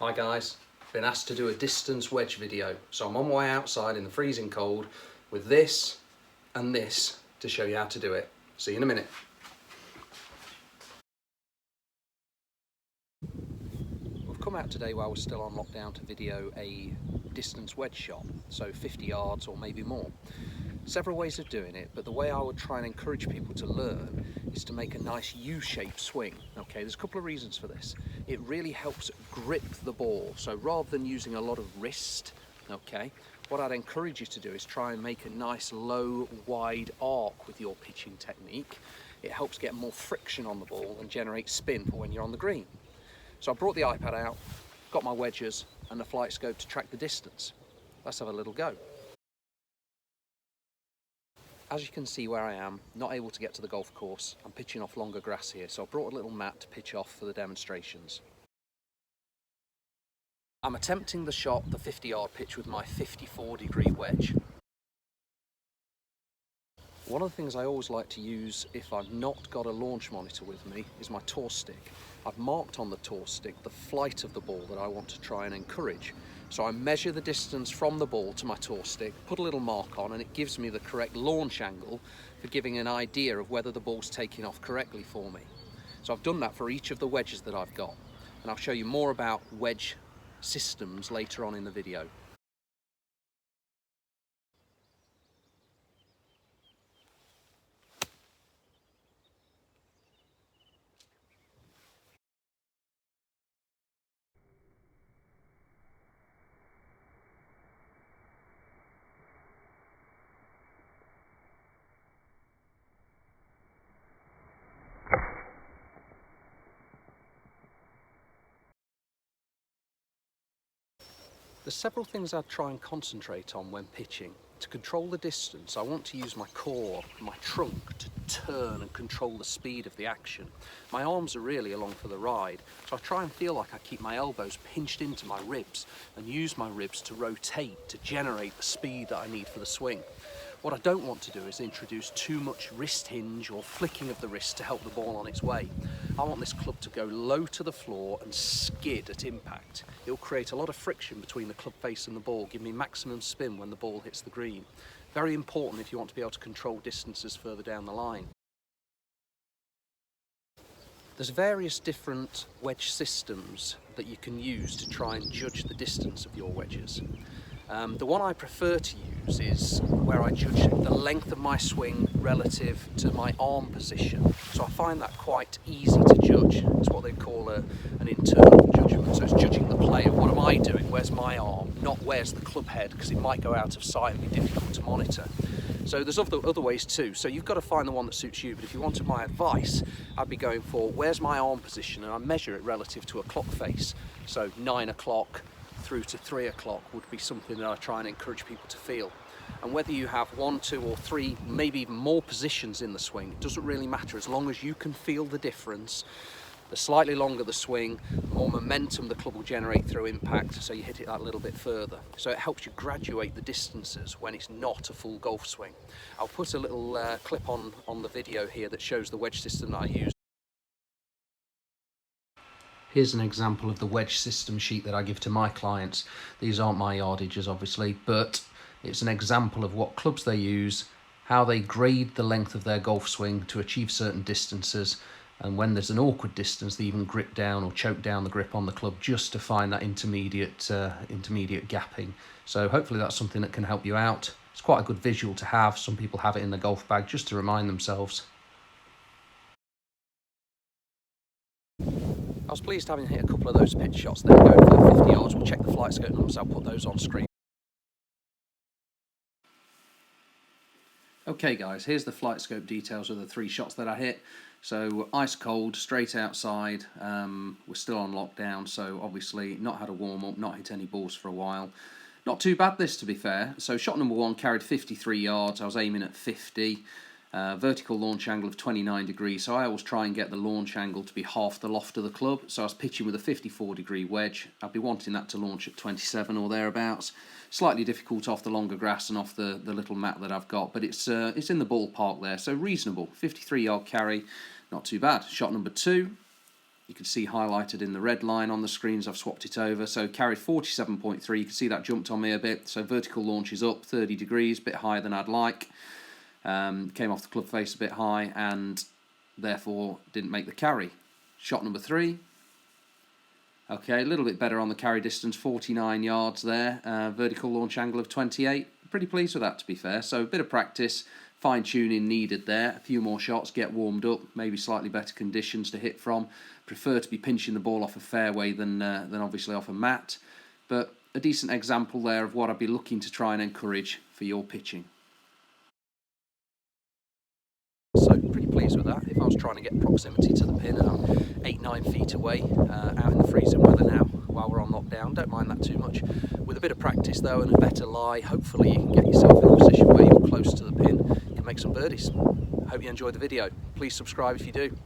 Hi guys, been asked to do a distance wedge video, so I'm on my way outside in the freezing cold with this and this to show you how to do it. See you in a minute. We've come out today while we're still on lockdown to video a distance wedge shot, so 50 yards or maybe more. Several ways of doing it, but the way I would try and encourage people to learn is to make a nice U-shaped swing. Okay, there's a couple of reasons for this. It really helps grip the ball, so rather than using a lot of wrist, okay, what I'd encourage you to do is try and make a nice low, wide arc with your pitching technique. It helps get more friction on the ball and generate spin for when you're on the green. So I brought the iPad out, got my wedges and the flight scope to track the distance. Let's have a little go. As you can see where I am, not able to get to the golf course, I'm pitching off longer grass here, so I brought a little mat to pitch off for the demonstrations. I'm attempting the shot, the 50-yard pitch, with my 54-degree wedge. One of the things I always like to use if I've not got a launch monitor with me is my tour stick. I've marked on the tour stick the flight of the ball that I want to try and encourage. So I measure the distance from the ball to my tour stick, put a little mark on, and it gives me the correct launch angle for giving an idea of whether the ball's taking off correctly for me. So I've done that for each of the wedges that I've got, and I'll show you more about wedge systems later on in the video. There's several things I try and concentrate on when pitching. To control the distance, I want to use my core, my trunk, to turn and control the speed of the action. My arms are really along for the ride, so I try and feel like I keep my elbows pinched into my ribs and use my ribs to rotate, to generate the speed that I need for the swing. What I don't want to do is introduce too much wrist hinge or flicking of the wrist to help the ball on its way. I want this club to go low to the floor and skid at impact. It'll create a lot of friction between the club face and the ball, give me maximum spin when the ball hits the green. Very important if you want to be able to control distances further down the line. There's various different wedge systems that you can use to try and judge the distance of your wedges. The one I prefer to use is where I judge the length of my swing relative to my arm position. So I find that quite easy to judge. It's what they call an internal judgment. So it's judging the play of what am I doing, where's my arm, not where's the club head, because it might go out of sight and be difficult to monitor. So there's other ways too. So you've got to find the one that suits you. But if you wanted my advice, I'd be going for where's my arm position, and I measure it relative to a clock face. So 9 o'clock through to 3 o'clock would be something that I try and encourage people to feel. And whether you have 1, 2 or 3, maybe even more positions in the swing, it doesn't really matter as long as you can feel the difference. The slightly longer the swing, the more momentum the club will generate through impact, so you hit it that little bit further. So it helps you graduate the distances when it's not a full golf swing. I'll put a little clip on the video here that shows the wedge system that I use. Here's an example of the wedge system sheet that I give to my clients. These aren't my yardages, obviously, but it's an example of what clubs they use, how they grade the length of their golf swing to achieve certain distances, and when there's an awkward distance, they even grip down or choke down the grip on the club just to find that intermediate gapping. So hopefully that's something that can help you out. It's quite a good visual to have. Some people have it in the golf bag just to remind themselves. I was pleased having hit a couple of those pitch shots there, going for the 50 yards. We'll check the flight scope numbers, I'll put those on screen. Okay guys, here's the flight scope details of the 3 shots that I hit. So ice cold, straight outside, we're still on lockdown, so obviously not had a warm up, not hit any balls for a while. Not too bad this, to be fair. So shot number 1 carried 53 yards, I was aiming at 50. Vertical launch angle of 29 degrees, so I always try and get the launch angle to be half the loft of the club. So I was pitching with a 54-degree wedge. I'd be wanting that to launch at 27 or thereabouts. Slightly difficult off the longer grass and off the little mat that I've got, but it's in the ballpark there, so reasonable. 53-yard carry, not too bad. Shot number 2, You can see highlighted in the red line on the screens. I've swapped it over. So carried 47.3. You can see that jumped on me a bit. So vertical launch is up 30 degrees, a bit higher than I'd like. Came off the club face a bit high and therefore didn't make the carry. Shot number 3. Okay, a little bit better on the carry distance, 49 yards there. Vertical launch angle of 28. Pretty pleased with that, to be fair. So a bit of practice, fine-tuning needed there. A few more shots, get warmed up, maybe slightly better conditions to hit from. Prefer to be pinching the ball off a fairway than obviously off a mat. But a decent example there of what I'd be looking to try and encourage for your pitching. So pretty pleased with that. If I was trying to get proximity to the pin and I'm 8-9 feet away, out in the freezing weather now while we're on lockdown, don't mind that too much. With a bit of practice though and a better lie, hopefully you can get yourself in a position where you're close to the pin, you can make some birdies. Hope you enjoyed the video. Please subscribe if you do.